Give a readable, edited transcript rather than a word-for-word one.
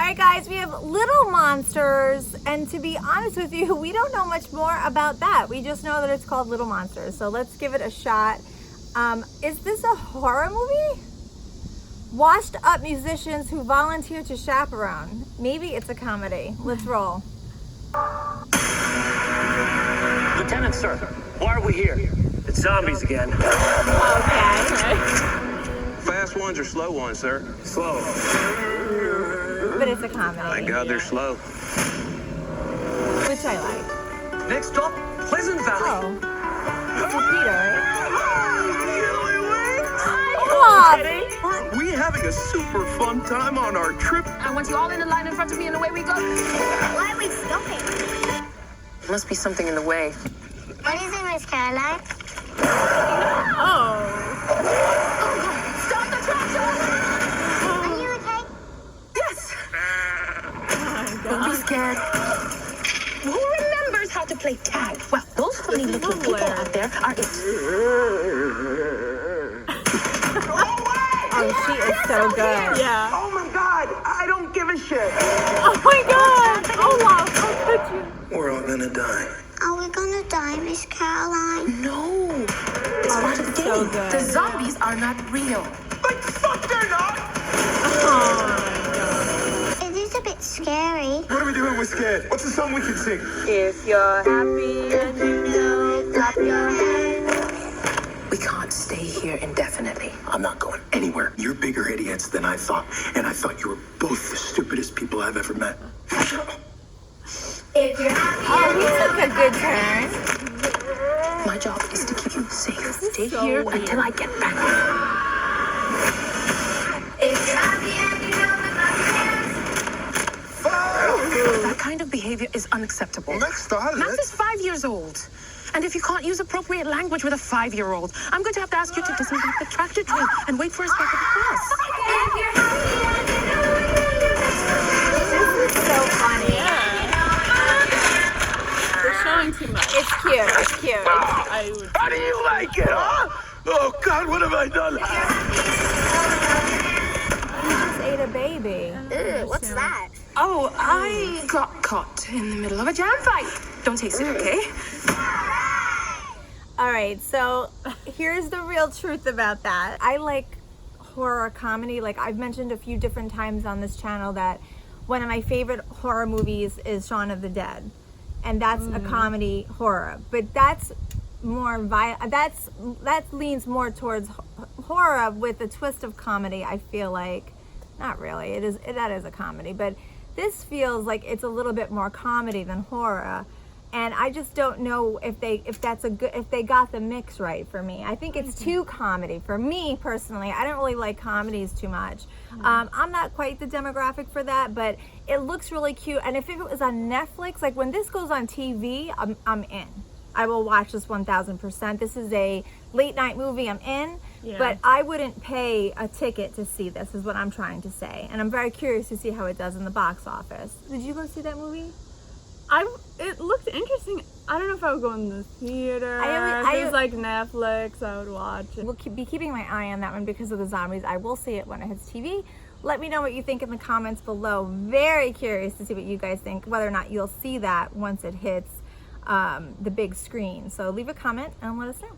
right, guys, we have Little Monsters, and to be honest with you, we don't know much more about that. We just know that it's called Little Monsters, so let's give it a shot. Is this a horror movie? Washed up musicians who volunteer to chaperone. Maybe it's a comedy. Let's roll. Lieutenant, sir, why are we here? It's zombies again. Okay. Fast ones or slow ones, sir? Slow. But it's a comedy. My God, they're slow. Which I like. Next stop, Pleasant Valley. Oh. It's Lupita, right? Aren't we having a super fun time on our trip? I want you all in the line in front of me and away we go. Why are we stopping? There must be something in the way. What is it, Miss Caroline? Oh. Stop the tractor! Are you okay? Yes! Don't be scared. Who remembers how to play tag? Well, those funny little people out there are it. Oh, she is so good. Yeah. Oh my God, I don't give a shit. Oh my God. Oh wow. How could you? We're all gonna die. Are we gonna die, Miss Caroline? No. It's part of the game. so good. The zombies are not real. Like fuck, they're not. It is a bit scary. What are we doing? We're scared. What's the song we can sing? If you're happy and you know, clap your hands. We can't stay here indefinitely. I'm not going anywhere. You're bigger idiots than I thought, and I thought you were both the stupidest people I've ever met. If you're happy, Oh, he took a good turn. My job is to keep you safe. Stay so here weird. until I get back. if you're happy and you know, clap your hands. That kind of behavior is unacceptable. Next time. Math is 5 years old. And if you can't use appropriate language with a 5-year-old, I'm going to have to ask you to disembark the tractor tree and wait for us back at the class. If you're happy and you know, This is so funny. They're showing too much. It's cute. It's cute. I would. How do you like it, huh? Oh God, what have I done? He just ate a baby. Ew, what's that? Oh, I got caught in the middle of a jam fight. Don't taste it, okay? All right, so here's the real truth about that. I like horror comedy. Like I've mentioned a few different times on this channel that one of my favorite horror movies is Shaun of the Dead. And that's a comedy horror. But that's more that leans more towards horror with a twist of comedy, I feel like. Not really. That is a comedy, but this feels like it's a little bit more comedy than horror. And I just don't know if they got the mix right for me. I think it's too comedy for me personally. I don't really like comedies too much. I'm not quite the demographic for that, but it looks really cute. And if it was on Netflix, like when this goes on TV, I'm in. I will watch this 1000%. This is a late night movie. I'm in, but I wouldn't pay a ticket to see this. Is what I'm trying to say. And I'm very curious to see how it does in the box office. Did you go see that movie? It looked interesting. I don't know if I would go in the theater. I if it was like Netflix, I would watch it. We'll be keeping my eye on that one because of the zombies. I will see it when it hits TV. Let me know what you think in the comments below. Very curious to see what you guys think, whether or not you'll see that once it hits the big screen. So leave a comment and let us know.